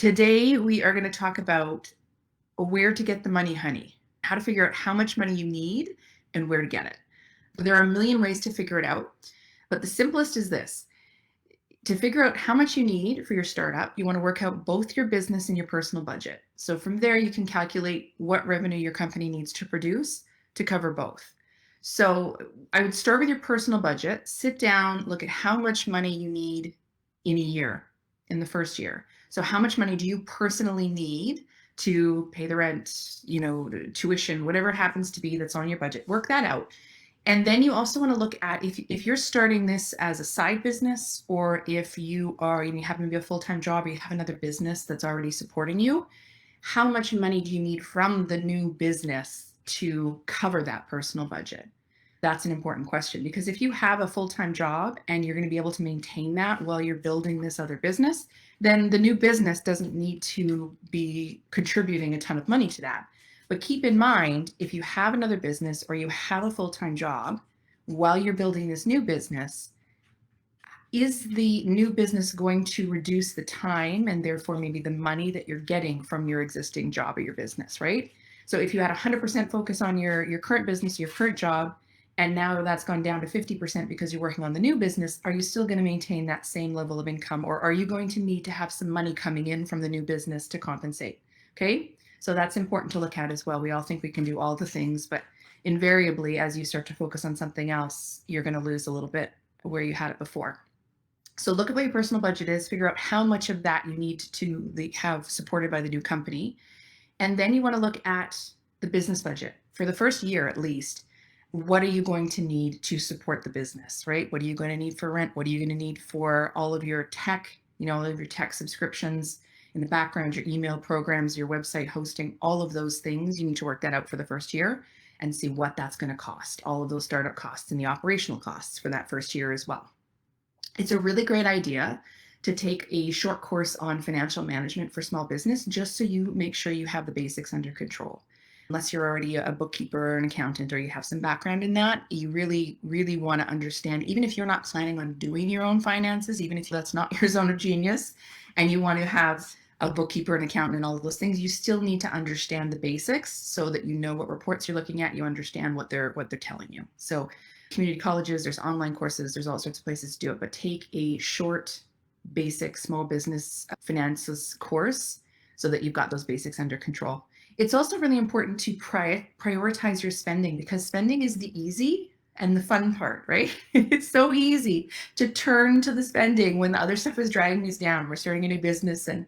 Today, we are going to talk about where to get the money, honey, how to figure out how much money you need and where to get it. There are a million ways to figure it out, but the simplest is this. To figure out how much you need for your startup, you want to work out both your business and your personal budget. So from there, you can calculate what revenue your company needs to produce to cover both. So I would start with your personal budget, sit down, look at how much money you need in a year, in the first year. So how much money do you personally need to pay the rent, tuition, whatever it happens to be that's on your budget? Work that out. And then you also want to look at if you're starting this as a side business, or if you happen to be a full-time job, or you have another business that's already supporting you, how much money do you need from the new business to cover that personal budget? That's an important question, because if you have a full-time job and you're going to be able to maintain that while you're building this other business, then the new business doesn't need to be contributing a ton of money to that. But keep in mind, if you have another business or you have a full-time job while you're building this new business, is the new business going to reduce the time and therefore maybe the money that you're getting from your existing job or your business, right? So if you had 100% focus on your current business, your current job, and now that's gone down to 50% because you're working on the new business, are you still going to maintain that same level of income, or are you going to need to have some money coming in from the new business to compensate? Okay, so that's important to look at as well. We all think we can do all the things, but invariably, as you start to focus on something else, you're going to lose a little bit where you had it before. So look at what your personal budget is, figure out how much of that you need to have supported by the new company. And then you want to look at the business budget for the first year at least. What are you going to need to support the business, right? What are you going to need for rent? What are you going to need for all of your tech, all of your tech subscriptions in the background, your email programs, your website hosting, all of those things? You need to work that out for the first year and see what that's going to cost, all of those startup costs and the operational costs for that first year as well. It's a really great idea to take a short course on financial management for small business, just so you make sure you have the basics under control. Unless you're already a bookkeeper or an accountant, or you have some background in that, you really, really want to understand, even if you're not planning on doing your own finances, even if that's not your zone of genius, and you want to have a bookkeeper, an accountant, and all of those things, you still need to understand the basics so that you know what reports you're looking at, you understand what they're telling you. So community colleges, there's online courses, there's all sorts of places to do it, but take a short, basic small business finances course so that you've got those basics under control. It's also really important to prioritize your spending, because spending is the easy and the fun part, right? It's so easy to turn to the spending when the other stuff is dragging us down. We're starting a new business and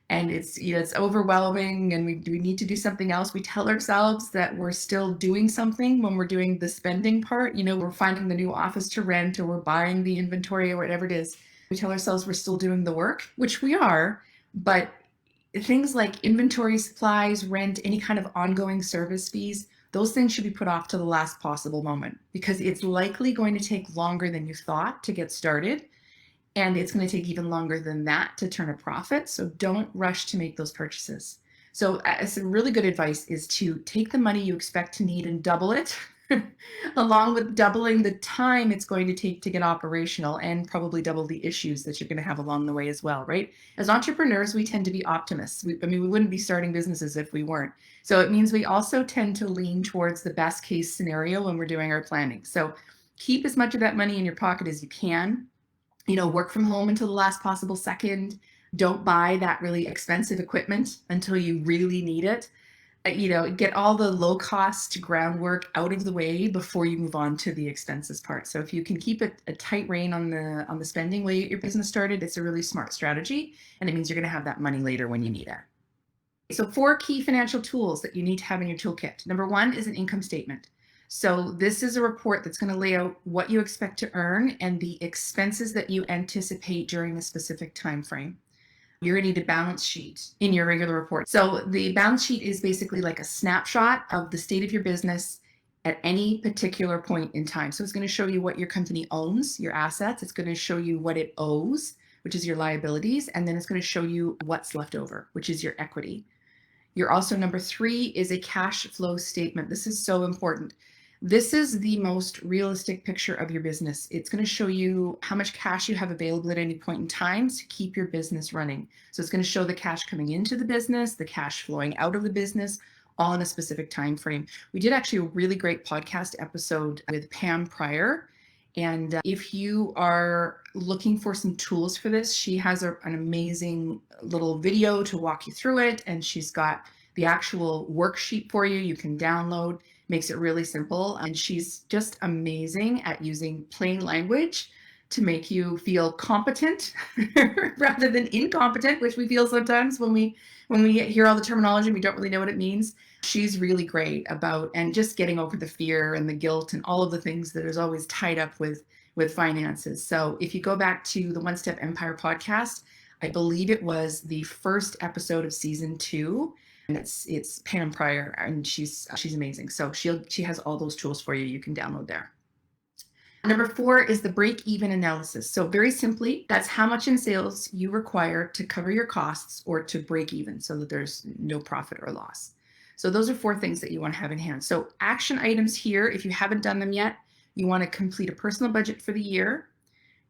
it's overwhelming and we need to do something else. We tell ourselves that we're still doing something when we're doing the spending part. We're finding the new office to rent, or we're buying the inventory, or whatever it is. We tell ourselves we're still doing the work, which we are, but things like inventory, supplies, rent, any kind of ongoing service fees, those things should be put off to the last possible moment, because it's likely going to take longer than you thought to get started. And it's going to take even longer than that to turn a profit. So don't rush to make those purchases. So some really good advice is to take the money you expect to need and double it, along with doubling the time it's going to take to get operational, and probably double the issues that you're going to have along the way as well, right? As entrepreneurs, we tend to be optimists. We wouldn't be starting businesses if we weren't. So it means we also tend to lean towards the best case scenario when we're doing our planning. So keep as much of that money in your pocket as you can. Work from home until the last possible second. Don't buy that really expensive equipment until you really need it. Get all the low cost groundwork out of the way before you move on to the expenses part. So if you can keep a tight rein on the spending while you get your business started, it's a really smart strategy, and it means you're going to have that money later when you need it. So 4 key financial tools that you need to have in your toolkit. Number 1 is an income statement. So this is a report that's going to lay out what you expect to earn and the expenses that you anticipate during a specific time frame. You're going to need a balance sheet in your regular report. So the balance sheet is basically like a snapshot of the state of your business at any particular point in time. So it's going to show you what your company owns, your assets. It's going to show you what it owes, which is your liabilities. And then it's going to show you what's left over, which is your equity. You're also, number 3 is a cash flow statement. This is so important. This is the most realistic picture of your business. It's going to show you how much cash you have available at any point in time to keep your business running. So it's going to show the cash coming into the business, the cash flowing out of the business, all in a specific time frame. We did actually a really great podcast episode with Pam Pryor. And if you are looking for some tools for this, she has an amazing little video to walk you through it. And she's got the actual worksheet for you. You can download, makes it really simple. And she's just amazing at using plain language to make you feel competent rather than incompetent, which we feel sometimes when we hear all the terminology, we don't really know what it means. She's really great about, and just getting over the fear and the guilt and all of the things that is always tied up with finances. So if you go back to the One Step Empire podcast, I believe it was the first episode of season 2, and it's Pam Pryor, and she's amazing. So she has all those tools for you. You can download there. Number 4 is the break-even analysis. So very simply, that's how much in sales you require to cover your costs or to break even so that there's no profit or loss. So those are 4 things that you want to have in hand. So action items here, if you haven't done them yet, you want to complete a personal budget for the year.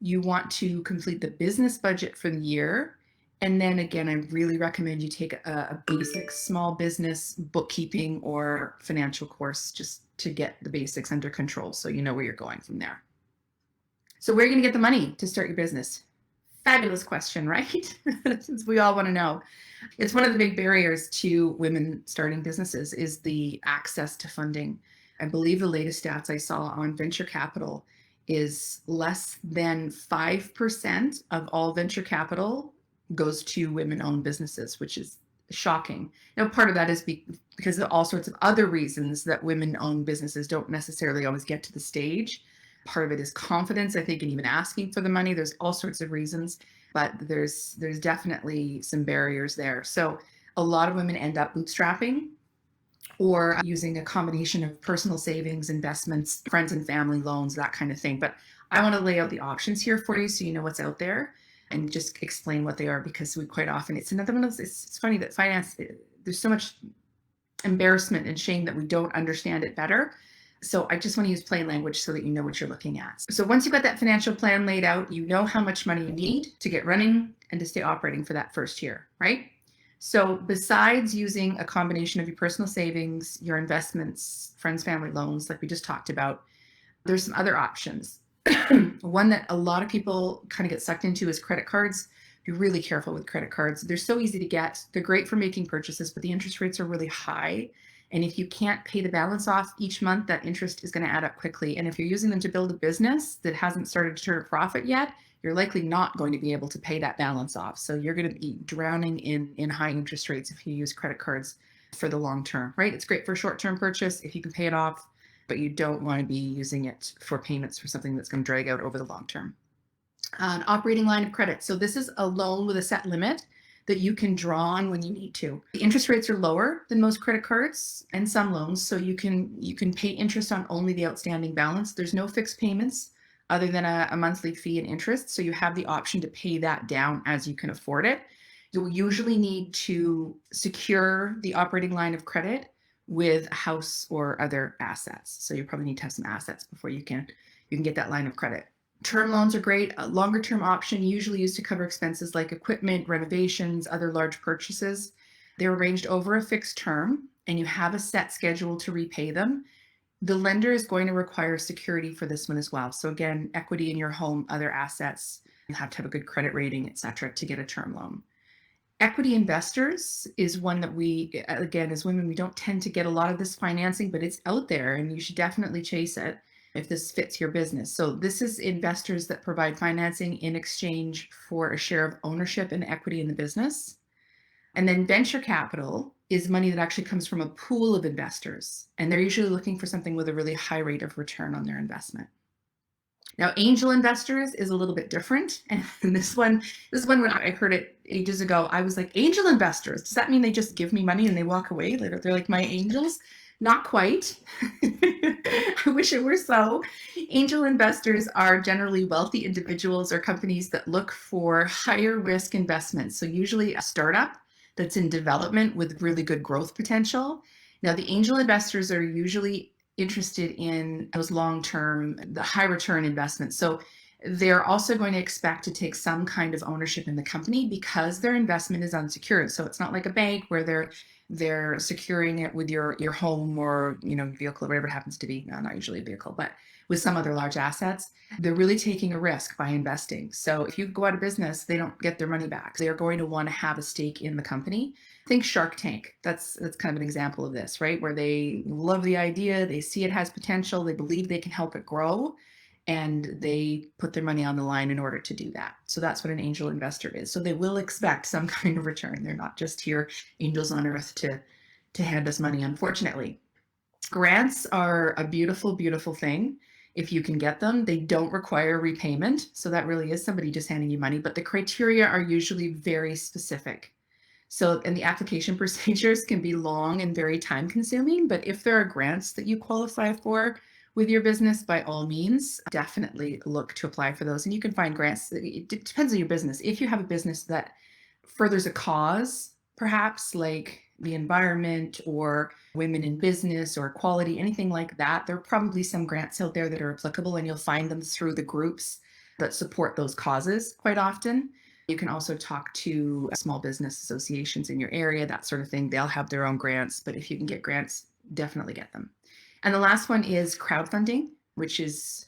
You want to complete the business budget for the year. And then again, I really recommend you take a basic small business bookkeeping or financial course just to get the basics under control so you know where you're going from there. So where are you going to get the money to start your business? Fabulous question, right? Since we all want to know. It's one of the big barriers to women starting businesses is the access to funding. I believe the latest stats I saw on venture capital is less than 5% of all venture capital goes to women-owned businesses, which is shocking. Now, part of that is because of all sorts of other reasons that women-owned businesses don't necessarily always get to the stage. Part of it is confidence, I think, and even asking for the money. There's all sorts of reasons, but there's definitely some barriers there. So a lot of women end up bootstrapping or using a combination of personal savings, investments, friends and family loans, that kind of thing. But I want to lay out the options here for you so you know what's out there and just explain what they are, because we quite often, it's another one of those, it's funny that finance, there's so much embarrassment and shame that we don't understand it better. So I just want to use plain language so that you know what you're looking at. So once you've got that financial plan laid out, you know how much money you need to get running and to stay operating for that first year, right? So besides using a combination of your personal savings, your investments, friends, family loans, like we just talked about, there's some other options. One that a lot of people kind of get sucked into is credit cards. Be really careful with credit cards. They're so easy to get. They're great for making purchases, but the interest rates are really high. And if you can't pay the balance off each month, that interest is going to add up quickly. And if you're using them to build a business that hasn't started to turn a profit yet, you're likely not going to be able to pay that balance off. So you're going to be drowning in high interest rates if you use credit cards for the long term, right? It's great for a short-term purchase if you can pay it off, but you don't want to be using it for payments for something that's going to drag out over the long term. An operating line of credit. So this is a loan with a set limit that you can draw on when you need to. The interest rates are lower than most credit cards and some loans, so you can pay interest on only the outstanding balance. There's no fixed payments other than a monthly fee and interest, so you have the option to pay that down as you can afford it. You'll usually need to secure the operating line of credit with a house or other assets. So you probably need to have some assets before you can get that line of credit. Term loans are great. A longer term option, usually used to cover expenses like equipment, renovations, other large purchases. They're arranged over a fixed term and you have a set schedule to repay them. The lender is going to require security for this one as well. So again, equity in your home, other assets, you have to have a good credit rating, et cetera, to get a term loan. Equity investors is one that we, again, as women, we don't tend to get a lot of this financing, but it's out there and you should definitely chase it if this fits your business. So this is investors that provide financing in exchange for a share of ownership and equity in the business. And then venture capital is money that actually comes from a pool of investors, and they're usually looking for something with a really high rate of return on their investment. Now, angel investors is a little bit different. And this one when I heard it ages ago, I was like, angel investors, does that mean they just give me money and they walk away? They're like my angels? Not quite. I wish it were so. Angel investors are generally wealthy individuals or companies that look for higher risk investments. So usually a startup that's in development with really good growth potential. Now, the angel investors are usually interested in those long-term, the high return investments. So they're also going to expect to take some kind of ownership in the company because their investment is unsecured. So it's not like a bank where they're securing it with your home or vehicle or whatever it happens to be. No, not usually a vehicle, but with some other large assets. They're really taking a risk by investing. So if you go out of business, they don't get their money back. They are going to want to have a stake in the company. Think Shark Tank. That's kind of an example of this, right? Where they love the idea, they see it has potential, they believe they can help it grow, and they put their money on the line in order to do that. So that's what an angel investor is. So they will expect some kind of return. They're not just here angels on earth to hand us money, unfortunately. Grants are a beautiful, beautiful thing if you can get them. They don't require repayment. So that really is somebody just handing you money, but the criteria are usually very specific. So, and the application procedures can be long and very time consuming, but if there are grants that you qualify for with your business, by all means, definitely look to apply for those. And you can find grants. It depends on your business. If you have a business that furthers a cause, perhaps like the environment or women in business or equality, anything like that, there are probably some grants out there that are applicable, and you'll find them through the groups that support those causes quite often. You can also talk to small business associations in your area, that sort of thing. They'll have their own grants, but if you can get grants, definitely get them. And the last one is crowdfunding, which is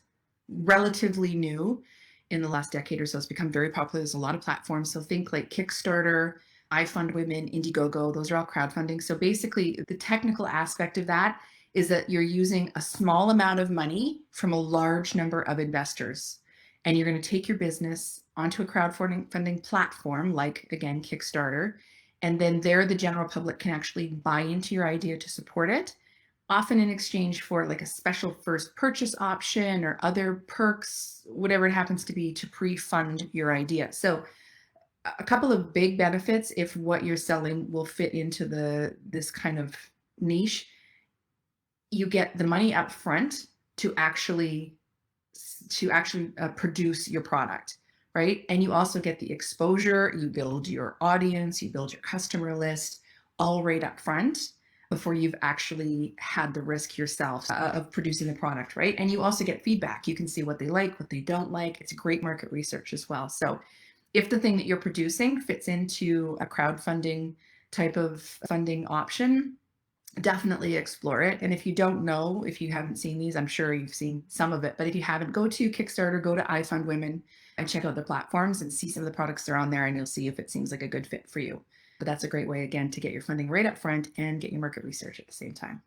relatively new in the last decade or so. It's become very popular. There's a lot of platforms. So think like Kickstarter, iFundWomen, Indiegogo, those are all crowdfunding. So basically, the technical aspect of that is that you're using a small amount of money from a large number of investors. And you're going to take your business onto a crowdfunding platform, like, again, Kickstarter. And then there, the general public can actually buy into your idea to support it, often in exchange for like a special first purchase option or other perks, whatever it happens to be, to pre-fund your idea. So a couple of big benefits if what you're selling will fit into this kind of niche. You get the money up front to actually produce your product, right? And you also get the exposure. You build your audience, you build your customer list, all right up front before you've actually had the risk yourself of producing the product, right? And you also get feedback. You can see what they like, what they don't like. It's great market research as well. So if the thing that you're producing fits into a crowdfunding type of funding option, definitely explore it. And if you don't know, if you haven't seen these, I'm sure you've seen some of it, but if you haven't, go to Kickstarter, go to iFundWomen and check out the platforms and see some of the products that are on there, and you'll see if it seems like a good fit for you. But that's a great way, again, to get your funding right up front and get your market research at the same time.